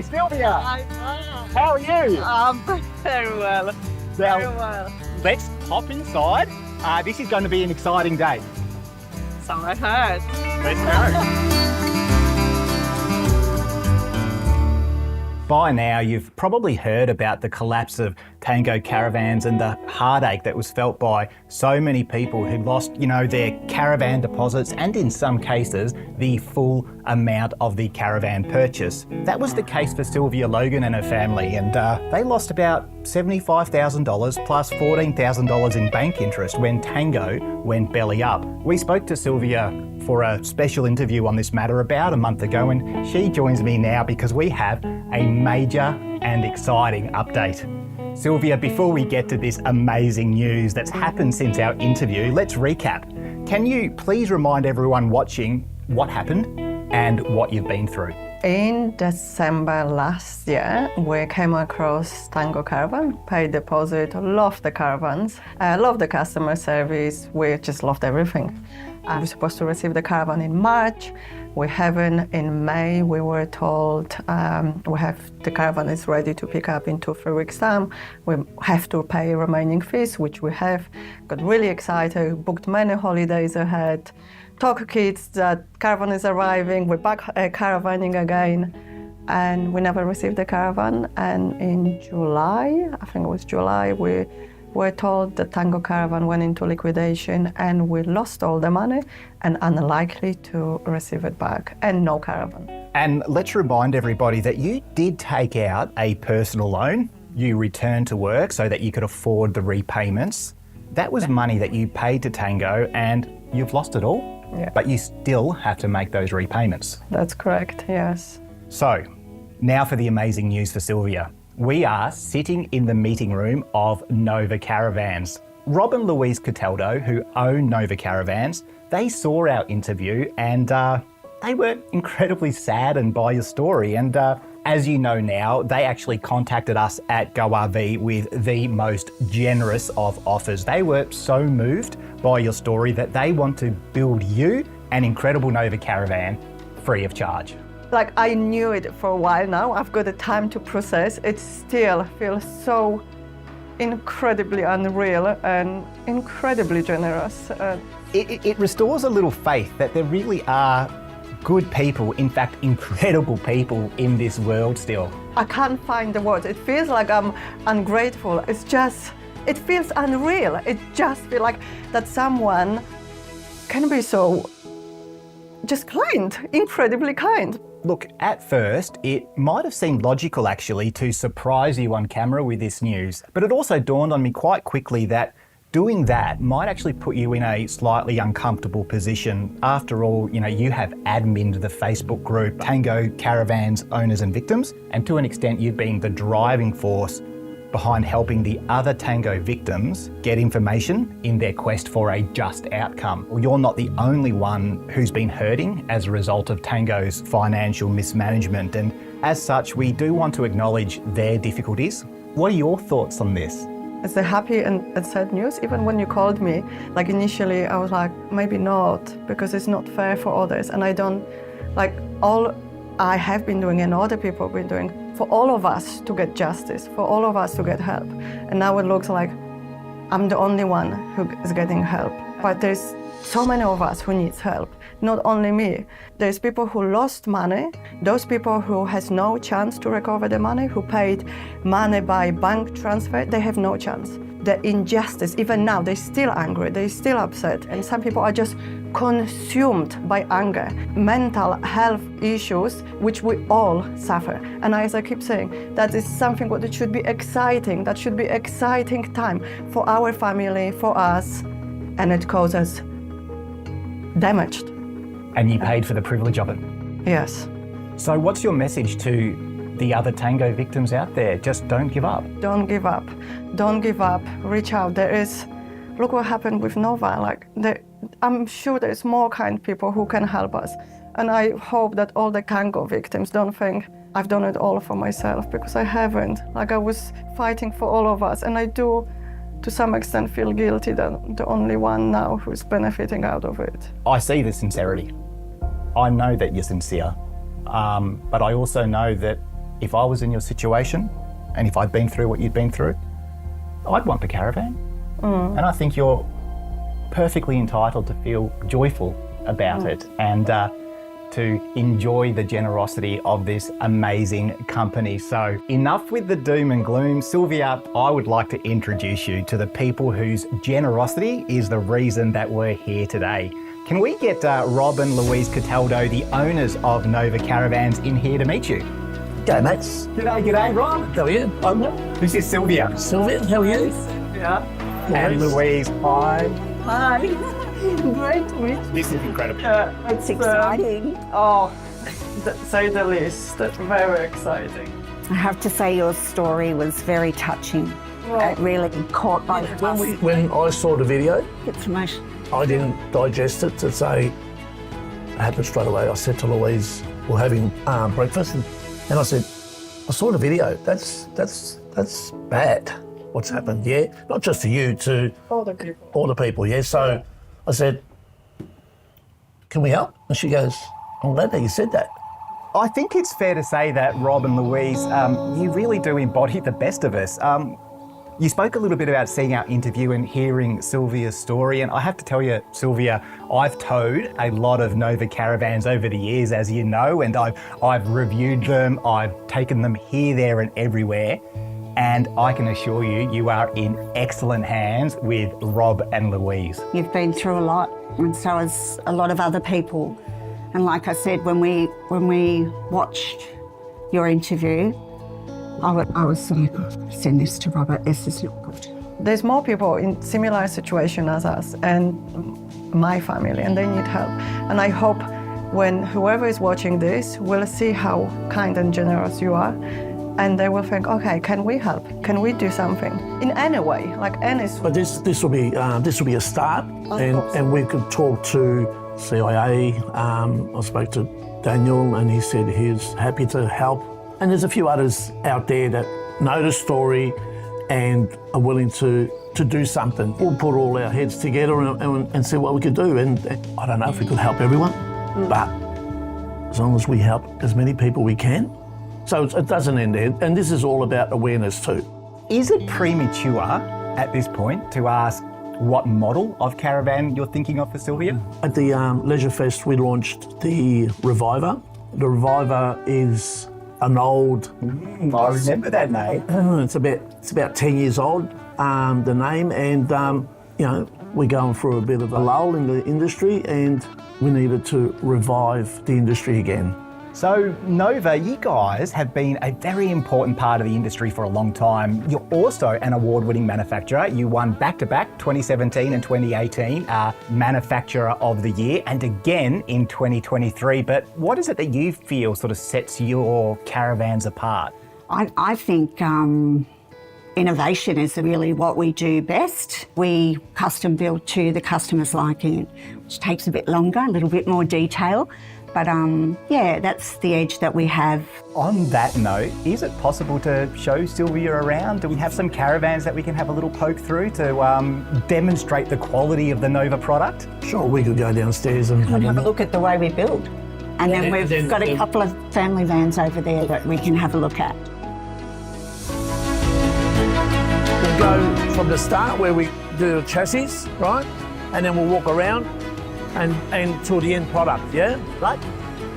Sylvia. Hi, Mom. How are you? Very well. Very well. Let's hop inside. This is going to be an exciting day. So I heard. Let's go. By now, you've probably heard about the collapse of Tango Caravans and the heartache that was felt by so many people who lost, their caravan deposits and in some cases, the full amount of the caravan purchase. That was the case for Sylvia, Logan and her family, and they lost about $75,000 plus $14,000 in bank interest when Tango went belly up. We spoke to Sylvia for a special interview on this matter about a month ago, and she joins me now because we have a major and exciting update. Sylvia, before we get to this amazing news that's happened since our interview, let's recap. Can you please remind everyone watching what happened and what you've been through? In December last year, we came across Tango Caravan, paid deposit, loved the caravans, loved the customer service, we just loved everything. I was supposed to receive the caravan in March. We haven't in May. We were told the caravan is ready to pick up in 2-3 weeks time. We have to pay remaining fees, which we have. Got really excited, booked many holidays ahead. Talk kids that caravan is arriving. We're back caravaning again, and we never received the caravan. And in July, I think it was July, we were told the Tango Caravan went into liquidation and we lost all the money and unlikely to receive it back, and no caravan. And let's remind everybody that you did take out a personal loan. You returned to work so that you could afford the repayments. That was money that you paid to Tango and you've lost it all, but you still have to make those repayments. That's correct, yes. So now for the amazing news for Sylvia. We are sitting in the meeting room of Nova Caravans. Robert and Louise Cataldo, who own Nova Caravans, they saw our interview and they were incredibly saddened by your story. And as you know now, they actually contacted us at GoRV with the most generous of offers. They were so moved by your story that they want to build you an incredible Nova Caravan free of charge. Like, I knew it for a while now. I've got the time to process. It still feels so incredibly unreal and incredibly generous. It restores a little faith that there really are good people, in fact, incredible people in this world still. I can't find the words. It feels like I'm ungrateful. It feels unreal. It just feels like that someone can be so just kind, incredibly kind. Look, at first, it might have seemed logical actually to surprise you on camera with this news, but it also dawned on me quite quickly that doing that might actually put you in a slightly uncomfortable position. After all, you have adminned the Facebook group Tango Caravans Owners and Victims, and to an extent you've been the driving force behind helping the other Tango victims get information in their quest for a just outcome. Well, you're not the only one who's been hurting as a result of Tango's financial mismanagement, and as such, we do want to acknowledge their difficulties. What are your thoughts on this? It's the happy and sad news. Even when you called me, like initially I was like, maybe not, because it's not fair for others. And I don't, all I have been doing and other people have been doing, for all of us to get justice, for all of us to get help. And now it looks like I'm the only one who is getting help. But there's so many of us who needs help, not only me. There's people who lost money, those people who has no chance to recover the money, who paid money by bank transfer, they have no chance. The injustice, even now, they're still angry, they're still upset. And some people are just consumed by anger, mental health issues, which we all suffer. And as I keep saying, that is something that should be exciting, that should be exciting time for our family, for us, and it causes damaged. And you paid for the privilege of it? Yes. So what's your message to the other Tango victims out there? Just don't give up. Don't give up. Don't give up. Reach out. Look what happened with Nova. I'm sure there's more kind people who can help us. And I hope that all the Tango victims don't think I've done it all for myself, because I haven't. I was fighting for all of us, and I do to some extent feel guilty that I'm the only one now who's benefiting out of it. I see the sincerity. I know that you're sincere, but I also know that if I was in your situation and if I'd been through what you'd been through, I'd want the Caravan. And I think you're perfectly entitled to feel joyful about it and to enjoy the generosity of this amazing company. So enough with the doom and gloom. Sylvia, I would like to introduce you to the people whose generosity is the reason that we're here today. Can we get Rob and Louise Cataldo, the owners of Nova Caravans, in here to meet you? G'day, mates. G'day, Rob. How are you? This is Sylvia. Sylvia, how are you? Yeah. And Louise, hi. Hi. Great to meet you. This is incredible. It's Exciting. Say the least. That's very exciting. I have to say your story was very touching. It really caught both of us. When I saw the video, It's emotional. I didn't digest it to say it happened straight away. I said to Louise, we're having breakfast, and I said, I saw the video. That's bad. What's happened? Yeah, not just to you, to All the people. all the people. Yeah. So I said, can we help? And she goes, I'm glad that you said that. I think it's fair to say that Rob and Louise, you really do embody the best of us. You spoke a little bit about seeing our interview and hearing Sylvia's story, and I have to tell you, Sylvia, I've towed a lot of Nova Caravans over the years, as you know, and I've reviewed them, I've taken them here, there and everywhere, and I can assure you, you are in excellent hands with Rob and Louise. You've been through a lot, and so has a lot of other people. And like I said, when we watched your interview, I was like, send this to Robert, this is not good. There's more people in similar situation as us and my family, and they need help. And I hope when whoever is watching this will see how kind and generous you are, and they will think, okay, can we help? Can we do something in any way, like any? But this will be a start, and we could talk to CIA. I spoke to Daniel, and he said he's happy to help. And there's a few others out there that know the story and are willing to do something. We'll put all our heads together and see what we could do. And I don't know if we could help everyone, but as long as we help as many people we can. So it doesn't end there. And this is all about awareness too. Is it premature at this point to ask what model of caravan you're thinking of for Sylvia? At the Leisure Fest, we launched the Reviver. The Reviver is an old. I remember that name. It's about 10 years old, the name, and you know, we're going through a bit of a lull in the industry, and we needed to revive the industry again. So Nova, you guys have been a very important part of the industry for a long time. You're also an award-winning manufacturer. You won back-to-back 2017 and 2018 Manufacturer of the Year, and again in 2023. But what is it that you feel sort of sets your caravans apart? I think innovation is really what we do best. We custom build to the customer's liking, which takes a bit longer, a little bit more detail. But yeah, that's the edge that we have. On that note, is it possible to show Sylvia around? Do we have some caravans that we can have a little poke through to demonstrate the quality of the Nova product? Sure, we could go downstairs and Have a look at the way we build. And then we've got a couple of family vans over there that we can have a look at. We'll go from the start where we do the chassis, right? And then we'll walk around and to the end product, yeah? Right?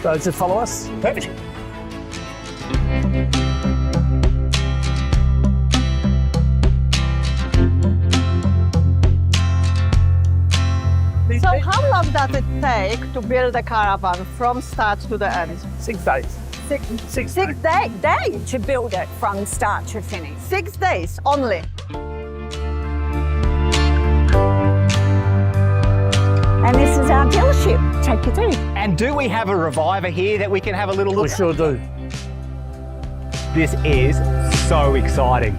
So just follow us. Perfect. So how long does it take to build a caravan from start to the end? 6 days. Six days To build it from start to finish. 6 days only. And this is our dealership. Take you through. And do we have a Reviver here that we can have a little look We sure do. This is so exciting.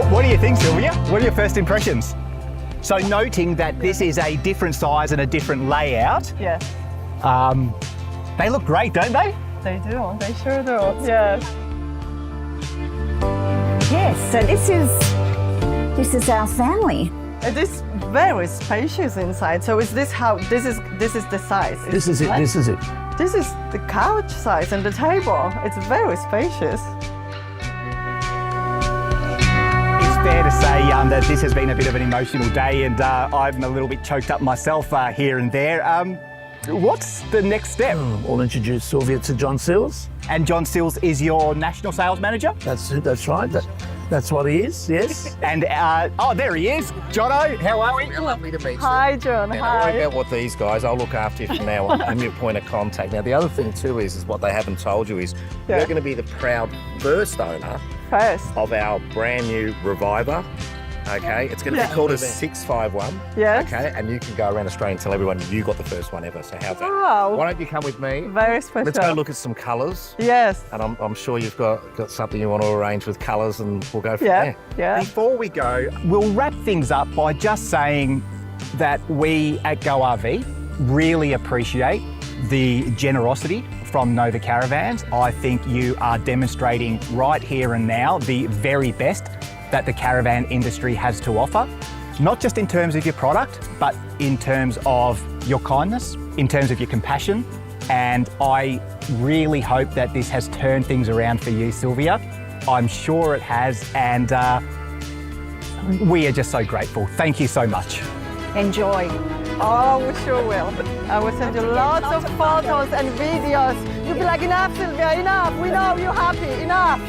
What do you think, Sylvia? What are your first impressions? So noting that this is a different size and a different layout, Yes, they look great, don't they? they do. They sure do. Yes. Yes, so this is our family. It is very spacious inside. So is this how? This is the size. This is it. Right? This is it. This is the couch size and the table. It's very spacious. It's fair to say that this has been a bit of an emotional day, and I'm a little bit choked up myself here and there. What's the next step? We'll introduce Sylvia to John Seals. And John Seals is your national sales manager? That's right. That's what he is, yes. And, oh, there he is. Jono, how are we? Lovely to meet you. Hi, John. Now, don't Hi. worry about what these guys, I'll look after you from now on. I'm your point of contact. Now, the other thing too is what they haven't told you is Yeah. you're going to be the proud first owner First. of our brand new Reviver. Okay, it's going to be called a 651. Yes. Okay, and you can go around Australia and tell everyone you got the first one ever. So how's that? Wow. Why don't you come with me? Very special. Let's go look at some colours. Yes. And I'm sure you've got something you want to arrange with colours, and we'll go from Yeah. there. Yeah. Before we go, we'll wrap things up by just saying that we at Go RV really appreciate the generosity from Nova Caravans. I think you are demonstrating right here and now the very best that the caravan industry has to offer, not just in terms of your product, but in terms of your kindness, in terms of your compassion. And I really hope that this has turned things around for you, Sylvia. I'm sure it has, and we are just so grateful. Thank you so much. Enjoy. Oh, we sure will. I will send you lots of photos and videos. You'll be like, enough, Sylvia, enough. We know you're happy, enough.